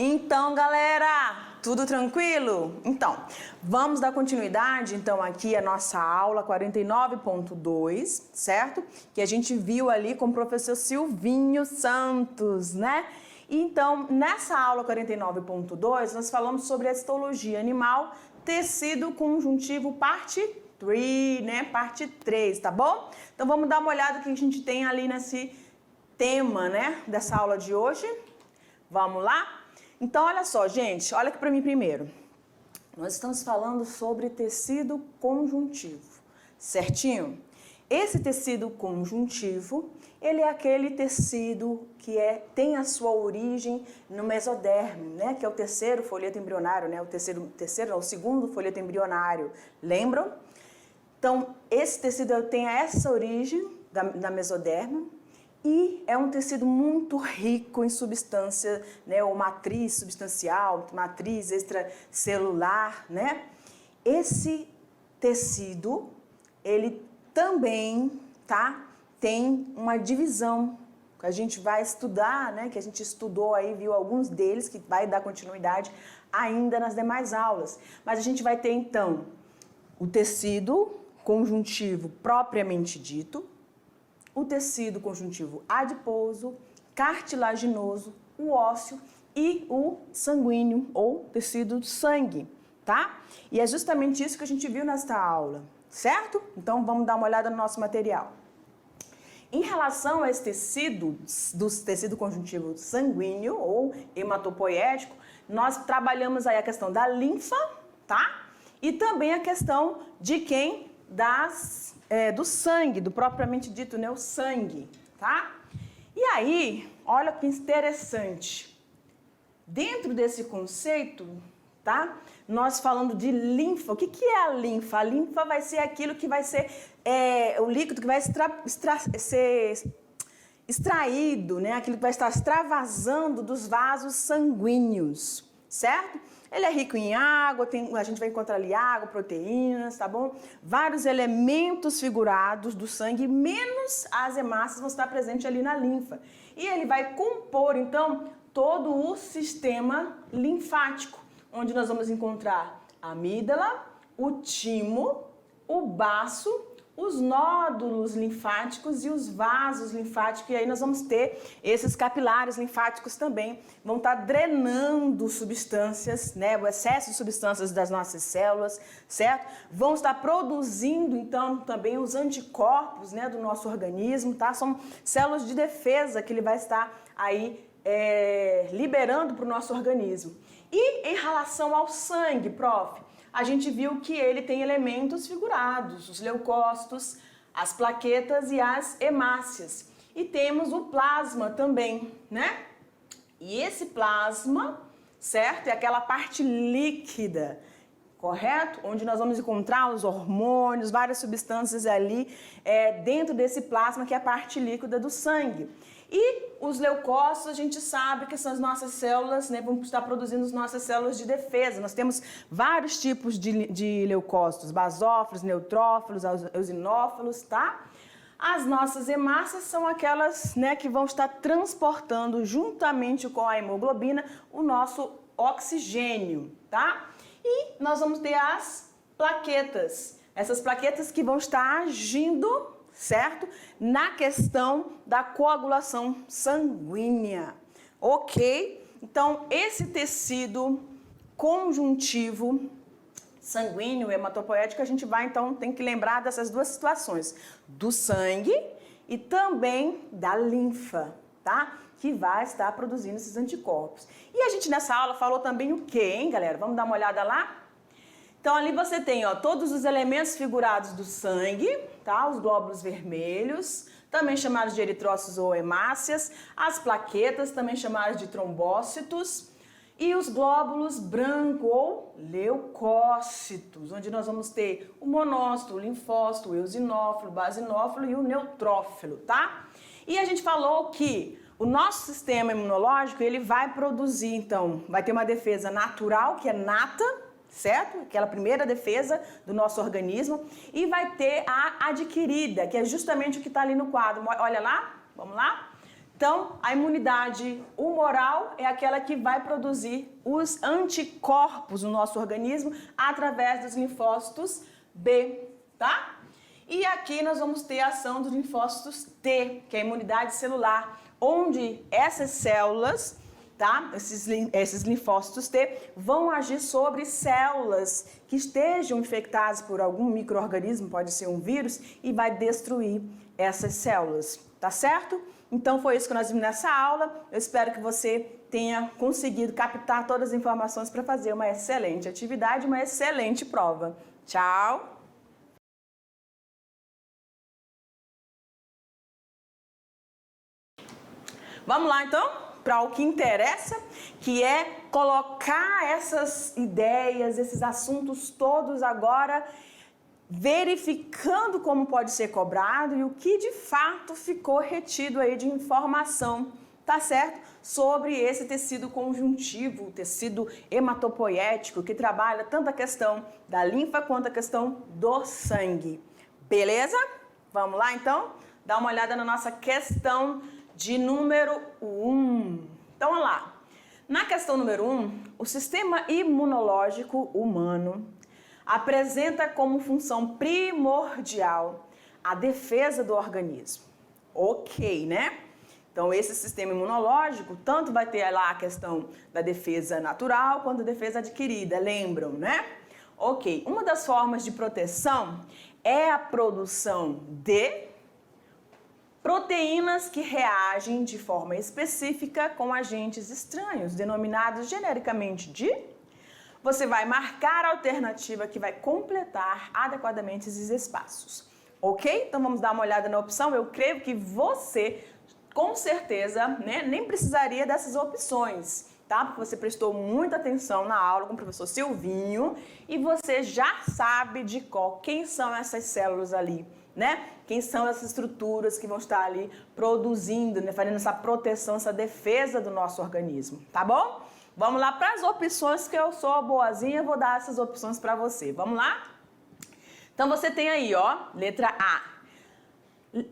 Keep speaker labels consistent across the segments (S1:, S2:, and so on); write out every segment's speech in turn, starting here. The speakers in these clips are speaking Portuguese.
S1: Então, galera, tudo tranquilo? Então, vamos dar continuidade, então, aqui a nossa aula 49.2, certo? Que a gente viu ali com o professor Silvinho Santos, né? Então, nessa aula 49.2, nós falamos sobre a histologia animal, tecido conjuntivo, parte 3, né? Parte 3, tá bom? Então, vamos dar uma olhada que a gente tem ali nesse tema, né? Dessa aula de hoje. Vamos lá? Então, olha só, gente, olha aqui para mim primeiro. Nós estamos falando sobre tecido conjuntivo, certinho? Esse tecido conjuntivo, ele é aquele tecido que tem a sua origem no mesoderme, né? Que é o terceiro folheto embrionário, né? O segundo folheto embrionário, lembram? Então, esse tecido tem essa origem da mesoderme. E é um tecido muito rico em substância, né, ou matriz substancial, matriz extracelular, né? Esse tecido, ele também, tem uma divisão que a gente vai estudar, né, que a gente estudou aí, viu alguns deles, que vai dar continuidade ainda nas demais aulas. Mas a gente vai ter, então, o tecido conjuntivo propriamente dito, o tecido conjuntivo adiposo, cartilaginoso, o ósseo e o sanguíneo, ou tecido do sangue, tá? E é justamente isso que a gente viu nesta aula, certo? Então, vamos dar uma olhada no nosso material. Em relação a esse tecido, do tecido conjuntivo sanguíneo, ou hematopoético, nós trabalhamos aí a questão da linfa, tá? E também a questão de quem? Do sangue, do propriamente dito, né, o sangue, tá? E aí, olha que interessante. Dentro desse conceito, tá? Nós falando de linfa, o que é a linfa? A linfa vai ser aquilo que vai ser o líquido que vai ser extraído, né? Aquilo que vai estar extravasando dos vasos sanguíneos, certo? Ele é rico em água, a gente vai encontrar ali água, proteínas, tá bom? Vários elementos figurados do sangue, menos as hemácias vão estar presentes ali na linfa. E ele vai compor, então, todo o sistema linfático, onde nós vamos encontrar a amígdala, o timo, o baço, os nódulos linfáticos e os vasos linfáticos, e aí nós vamos ter esses capilares linfáticos também, vão estar drenando substâncias, né, o excesso de substâncias das nossas células, certo? Vão estar produzindo, então, também os anticorpos, né, do nosso organismo, tá? São células de defesa que ele vai estar aí liberando para o nosso organismo. E em relação ao sangue, prof., a gente viu que ele tem elementos figurados, os leucócitos, as plaquetas e as hemácias. E temos o plasma também, né? E esse plasma, certo? É aquela parte líquida, correto? Onde nós vamos encontrar os hormônios, várias substâncias ali dentro desse plasma, que é a parte líquida do sangue. E os leucócitos, a gente sabe que são as nossas células, né, vão estar produzindo as nossas células de defesa. Nós temos vários tipos de leucócitos, basófilos, neutrófilos, eosinófilos, tá? As nossas hemácias são aquelas, né, que vão estar transportando juntamente com a hemoglobina o nosso oxigênio, tá? E nós vamos ter as plaquetas. Essas plaquetas que vão estar agindo, certo? Na questão da coagulação sanguínea, ok? Então, esse tecido conjuntivo sanguíneo, hematopoético, a gente vai, então, tem que lembrar dessas duas situações, do sangue e também da linfa, tá? Que vai estar produzindo esses anticorpos. E a gente nessa aula falou também o quê, hein, galera? Vamos dar uma olhada lá? Então, ali você tem, ó, todos os elementos figurados do sangue, tá? Os glóbulos vermelhos, também chamados de eritrócitos ou hemácias, as plaquetas, também chamadas de trombócitos, e os glóbulos brancos ou leucócitos, onde nós vamos ter o monócito, o linfócito, o eosinófilo, o basinófilo e o neutrófilo, tá? E a gente falou que o nosso sistema imunológico, ele vai produzir, então, vai ter uma defesa natural, que é nata, certo? Aquela primeira defesa do nosso organismo, e vai ter a adquirida, que é justamente o que está ali no quadro. Olha lá, vamos lá? Então, a imunidade humoral é aquela que vai produzir os anticorpos no nosso organismo através dos linfócitos B, tá? E aqui nós vamos ter a ação dos linfócitos T, que é a imunidade celular, onde essas células, tá? Esses linfócitos T vão agir sobre células que estejam infectadas por algum micro-organismo, pode ser um vírus, e vai destruir essas células, tá certo? Então foi isso que nós vimos nessa aula. Eu espero que você tenha conseguido captar todas as informações para fazer uma excelente atividade, uma excelente prova. Tchau! Vamos lá então para o que interessa, que é colocar essas ideias, esses assuntos todos agora, verificando como pode ser cobrado e o que de fato ficou retido aí de informação, tá certo? Sobre esse tecido conjuntivo, tecido hematopoético, que trabalha tanto a questão da linfa quanto a questão do sangue. Beleza? Vamos lá então? Dá uma olhada na nossa questão de número 1. Então, olha lá. Na questão número 1, o sistema imunológico humano apresenta como função primordial a defesa do organismo. Ok, né? Então, esse sistema imunológico tanto vai ter lá a questão da defesa natural quanto a defesa adquirida, lembram, né? Ok, uma das formas de proteção é a produção de proteínas que reagem de forma específica com agentes estranhos, denominados genericamente de... Você vai marcar a alternativa que vai completar adequadamente esses espaços, ok? Então vamos dar uma olhada na opção. Eu creio que você, com certeza, né, nem precisaria dessas opções, tá? Porque você prestou muita atenção na aula com o professor Silvinho e você já sabe de qual, quem são essas células ali, né? Quem são essas estruturas que vão estar ali produzindo, né, fazendo essa proteção, essa defesa do nosso organismo, tá bom? Vamos lá para as opções, que eu sou boazinha, vou dar essas opções para você. Vamos lá? Então você tem aí, ó, letra A,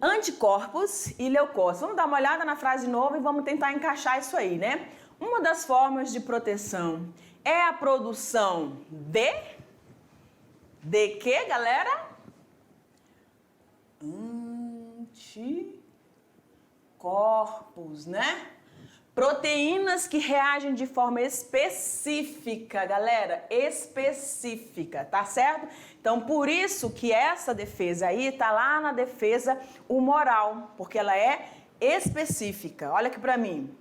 S1: anticorpos e leucócitos. Vamos dar uma olhada na frase de novo e vamos tentar encaixar isso aí, né? Uma das formas de proteção é a produção de quê, galera? Anticorpos, né? Proteínas que reagem de forma específica, galera, específica, tá certo? Então, por isso que essa defesa aí tá lá na defesa humoral, porque ela é específica. Olha aqui pra mim.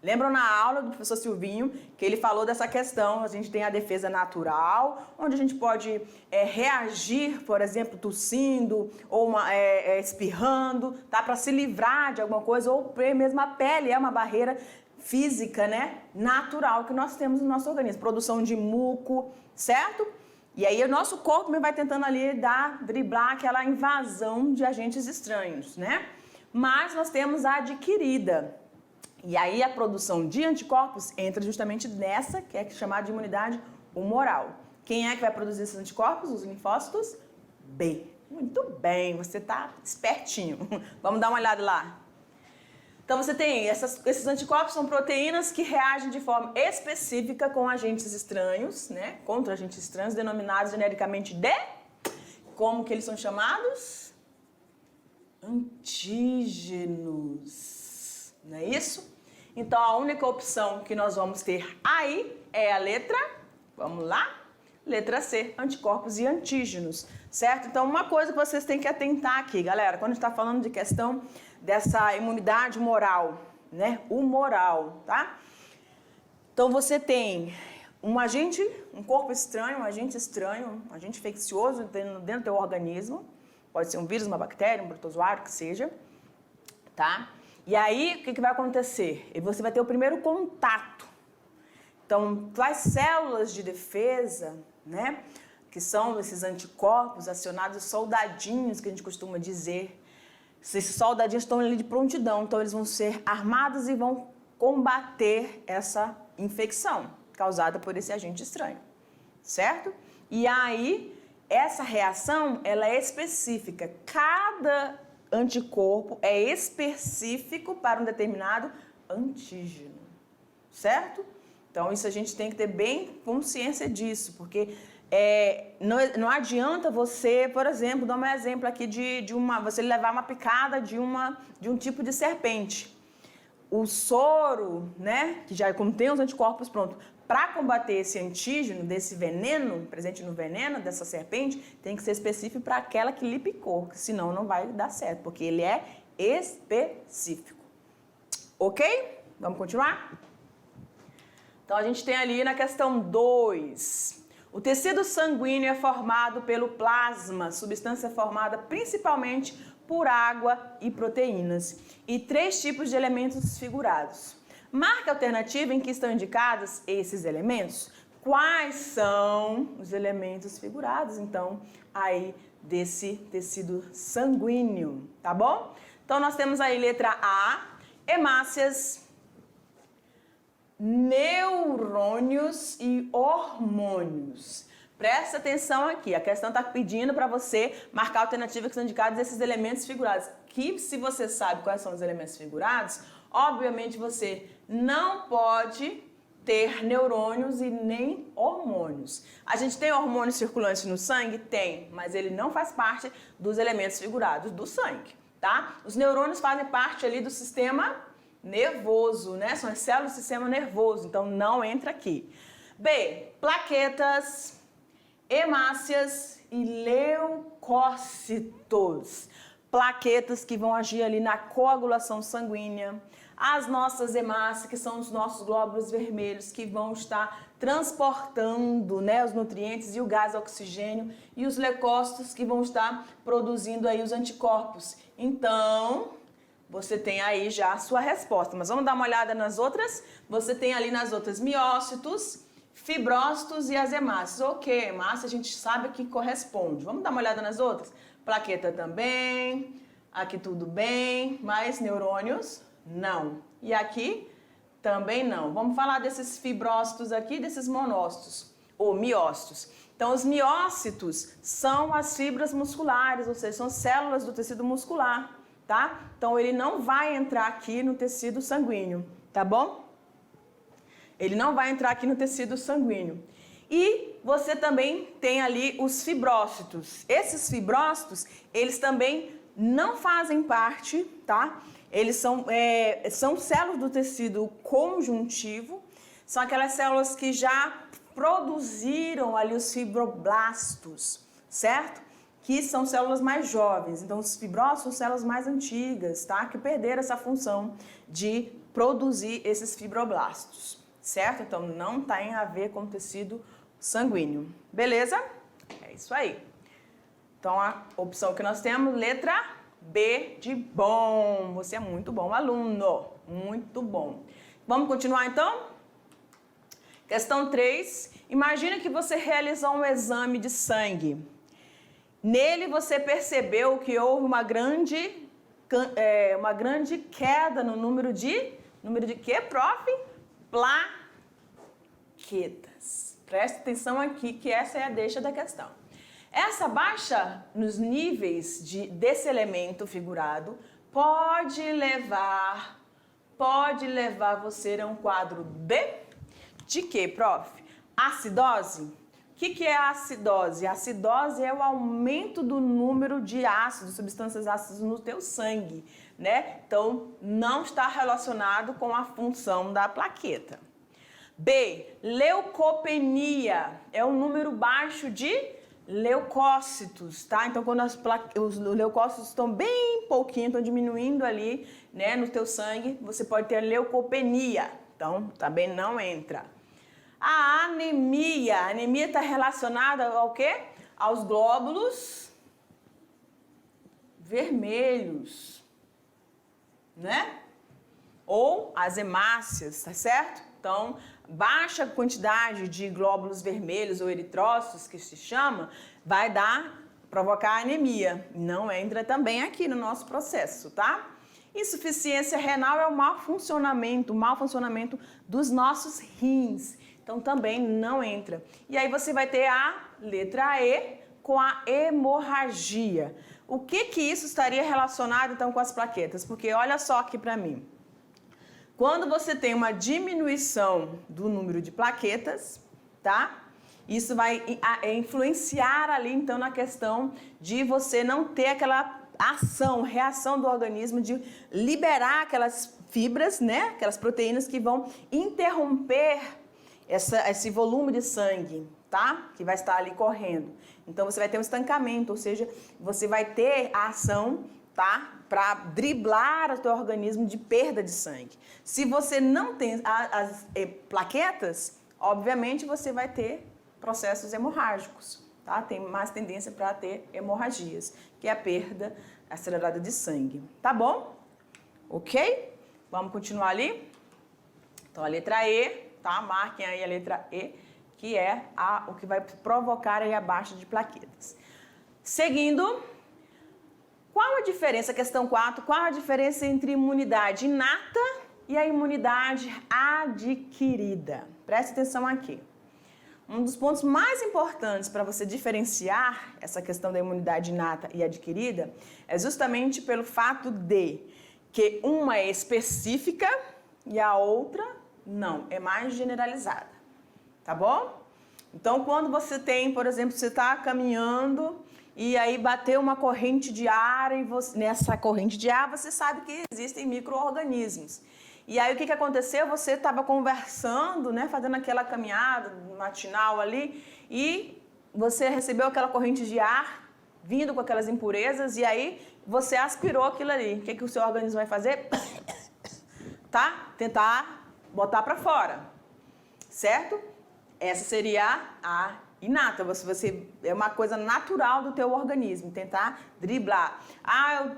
S1: Lembram na aula do professor Silvinho que ele falou dessa questão? A gente tem a defesa natural, onde a gente pode reagir, por exemplo, tossindo ou espirrando, tá? Para se livrar de alguma coisa, ou mesmo a pele é uma barreira física, né? Natural que nós temos no nosso organismo. Produção de muco, certo? E aí o nosso corpo vai tentando ali driblar aquela invasão de agentes estranhos, né? Mas nós temos a adquirida. E aí a produção de anticorpos entra justamente nessa, que é chamada de imunidade humoral. Quem é que vai produzir esses anticorpos? Os linfócitos B. Muito bem, você tá espertinho. Vamos dar uma olhada lá. Então você tem esses anticorpos, são proteínas que reagem de forma específica com agentes estranhos, né? Contra agentes estranhos, denominados genericamente de... Como que eles são chamados? Antígenos. Não é isso? Então, a única opção que nós vamos ter aí é a letra, vamos lá? Letra C, anticorpos e antígenos, certo? Então, uma coisa que vocês têm que atentar aqui, galera, quando a gente está falando de questão dessa imunidade humoral, né? Humoral, tá? Então, você tem um agente, um corpo estranho, um agente infeccioso dentro do teu organismo, pode ser um vírus, uma bactéria, um protozoário, que seja, tá? E aí, o que vai acontecer? Você vai ter o primeiro contato. Então, as células de defesa, né, que são esses anticorpos acionados, os soldadinhos que a gente costuma dizer, esses soldadinhos estão ali de prontidão, então eles vão ser armados e vão combater essa infecção causada por esse agente estranho, certo? E aí, essa reação, ela é específica. Cada anticorpo é específico para um determinado antígeno, certo? Então, isso a gente tem que ter bem consciência disso, porque não adianta você, por exemplo, dar um exemplo aqui você levar uma picada de um tipo de serpente. O soro, né, que já contém os anticorpos pronto, para combater esse antígeno, desse veneno, presente no veneno dessa serpente, tem que ser específico para aquela que lhe picou, senão não vai dar certo, porque ele é específico. Ok? Vamos continuar? Então, a gente tem ali na questão 2. O tecido sanguíneo é formado pelo plasma, substância formada principalmente por água e proteínas, e 3 tipos de elementos figurados. Marque a alternativa em que estão indicados esses elementos. Quais são os elementos figurados, então, aí desse tecido sanguíneo, tá bom? Então, nós temos aí letra A, hemácias, neurônios e hormônios. Presta atenção aqui, a questão está pedindo para você marcar a alternativa que são indicados esses elementos figurados. Que se você sabe quais são os elementos figurados, obviamente você não pode ter neurônios e nem hormônios. A gente tem hormônios circulantes no sangue? Tem, mas ele não faz parte dos elementos figurados do sangue, tá? Os neurônios fazem parte ali do sistema nervoso, né? São as células do sistema nervoso, então não entra aqui. B, plaquetas, hemácias e leucócitos. Plaquetas que vão agir ali na coagulação sanguínea. As nossas hemácias, que são os nossos glóbulos vermelhos, que vão estar transportando, né, os nutrientes e o gás oxigênio. E os leucócitos, que vão estar produzindo aí os anticorpos. Então, você tem aí já a sua resposta. Mas vamos dar uma olhada nas outras? Você tem ali nas outras miócitos, fibrócitos e as hemácias. Ok, hemácia a gente sabe que corresponde. Vamos dar uma olhada nas outras? Plaqueta também, aqui tudo bem, mas neurônios não. E aqui também não. Vamos falar desses fibrócitos aqui, desses monócitos ou miócitos. Então, os miócitos são as fibras musculares, ou seja, são células do tecido muscular, tá? Então, ele não vai entrar aqui no tecido sanguíneo, tá bom? Ele não vai entrar aqui no tecido sanguíneo. E você também tem ali os fibrócitos. Esses fibrócitos, eles também não fazem parte, tá? Eles são células do tecido conjuntivo, são aquelas células que já produziram ali os fibroblastos, certo? Que são células mais jovens. Então, os fibrócitos são células mais antigas, tá? Que perderam essa função de produzir esses fibroblastos, certo? Então, não tem a ver com o tecido sanguíneo. Beleza? É isso aí. Então, a opção que nós temos, letra B de bom. Você é muito bom aluno. Muito bom. Vamos continuar, então? Questão 3. Imagina que você realizou um exame de sangue. Nele, você percebeu que houve uma grande queda no número de... Número de quê, prof? Plaquetas. Preste atenção aqui que essa é a deixa da questão. Essa baixa nos níveis desse elemento figurado pode levar você a um quadro de quê, prof? Acidose? O que é a acidose? A acidose é o aumento do número de ácidos, substâncias ácidas no teu sangue, né? Então, não está relacionado com a função da plaqueta. B, leucopenia, é um número baixo de leucócitos, tá? Então, quando os leucócitos estão bem pouquinho, estão diminuindo ali, né, no teu sangue, você pode ter leucopenia, então também não entra. A anemia está relacionada ao quê? Aos glóbulos vermelhos, né? Ou as hemácias, tá certo? Então, baixa quantidade de glóbulos vermelhos ou eritrócitos, que se chama, vai provocar anemia. Não entra também aqui no nosso processo, tá? Insuficiência renal é o mau funcionamento dos nossos rins. Então, também não entra. E aí você vai ter a letra E com a hemorragia. O que isso estaria relacionado, então, com as plaquetas? Porque olha só aqui para mim. Quando você tem uma diminuição do número de plaquetas, tá? Isso vai influenciar ali, então, na questão de você não ter aquela reação do organismo de liberar aquelas fibras, né? Aquelas proteínas que vão interromper esse volume de sangue, tá? Que vai estar ali correndo. Então, você vai ter um estancamento, ou seja, você vai ter a ação, tá? Para driblar o teu organismo de perda de sangue. Se você não tem as plaquetas, obviamente você vai ter processos hemorrágicos, tá? Tem mais tendência para ter hemorragias, que é a perda acelerada de sangue, tá bom? Ok? Vamos continuar ali? Então, a letra E, tá? Marquem aí a letra E, que é o que vai provocar aí a baixa de plaquetas. Seguindo, qual a diferença, questão 4, qual a diferença entre imunidade inata e a imunidade adquirida? Preste atenção aqui. Um dos pontos mais importantes para você diferenciar essa questão da imunidade inata e adquirida é justamente pelo fato de que uma é específica e a outra não, é mais generalizada, tá bom? Então, quando você tem, por exemplo, você está caminhando e aí bateu uma corrente de ar e nessa corrente de ar você sabe que existem micro-organismos. E aí o que aconteceu? Você estava conversando, né, fazendo aquela caminhada matinal ali e você recebeu aquela corrente de ar vindo com aquelas impurezas e aí você aspirou aquilo ali. O que o seu organismo vai fazer? Tá? Tentar botar para fora, certo? Essa seria a inata, é uma coisa natural do teu organismo, tentar driblar.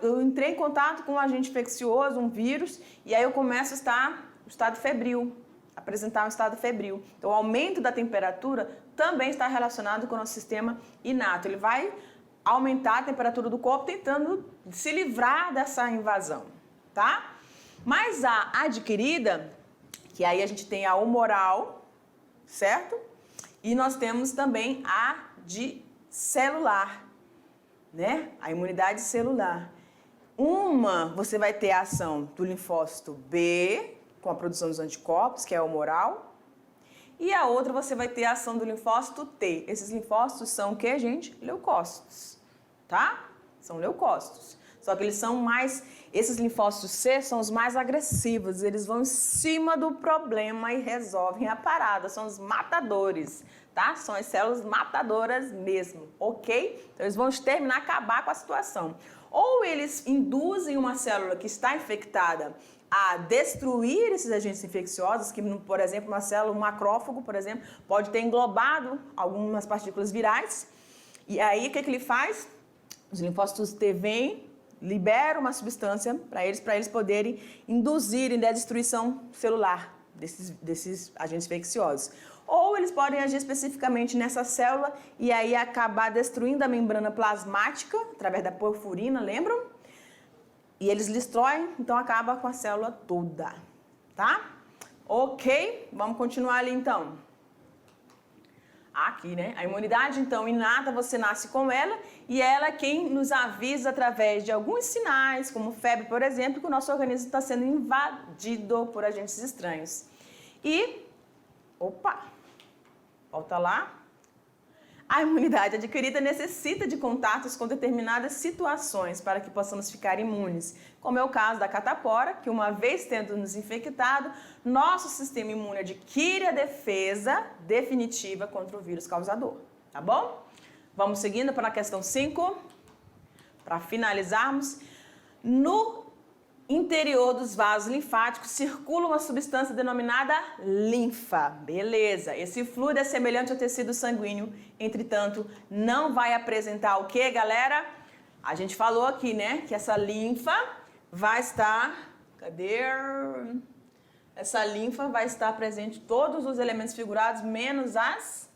S1: Eu entrei em contato com um agente infeccioso, um vírus, e aí eu começo a estar no estado febril, apresentar um estado febril. Então, o aumento da temperatura também está relacionado com o nosso sistema inato. Ele vai aumentar a temperatura do corpo tentando se livrar dessa invasão, tá? Mas a adquirida, que aí a gente tem a humoral, certo? E nós temos também a de celular, né? A imunidade celular. Uma, você vai ter a ação do linfócito B, com a produção dos anticorpos, que é a humoral. E a outra, você vai ter a ação do linfócito T. Esses linfócitos são o que, gente? Leucócitos, tá? São leucócitos. Só que eles são esses linfócitos C são os mais agressivos, eles vão em cima do problema e resolvem a parada, são os matadores, tá? São as células matadoras mesmo, ok? Então eles vão exterminar, acabar com a situação. Ou eles induzem uma célula que está infectada a destruir esses agentes infecciosos, que, por exemplo, uma célula, um macrófago, por exemplo, pode ter englobado algumas partículas virais, e aí o que ele faz? Os linfócitos T vêm, libera uma substância para eles poderem induzirem a destruição celular desses agentes infecciosos. Ou eles podem agir especificamente nessa célula e aí acabar destruindo a membrana plasmática através da porfurina, lembram? E eles destroem, então acaba com a célula toda, tá? Ok? Vamos continuar ali então. Aqui, né? A imunidade, então, inata, você nasce com ela e ela é quem nos avisa através de alguns sinais, como febre, por exemplo, que o nosso organismo está sendo invadido por agentes estranhos. E, volta lá. A imunidade adquirida necessita de contatos com determinadas situações para que possamos ficar imunes, como é o caso da catapora, que uma vez tendo nos infectado, nosso sistema imune adquire a defesa definitiva contra o vírus causador, tá bom? Vamos seguindo para a questão 5, para finalizarmos. No interior dos vasos linfáticos circula uma substância denominada linfa. Beleza, esse fluido é semelhante ao tecido sanguíneo, entretanto, não vai apresentar o que, galera? A gente falou aqui, né, que essa linfa vai estar... Cadê? Essa linfa vai estar presente em todos os elementos figurados, menos as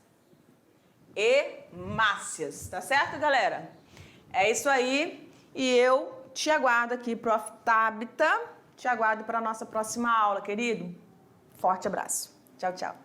S1: hemácias. Tá certo, galera? É isso aí. E eu te aguardo aqui, Prof. Tabita. Te aguardo para a nossa próxima aula, querido. Forte abraço. Tchau, tchau.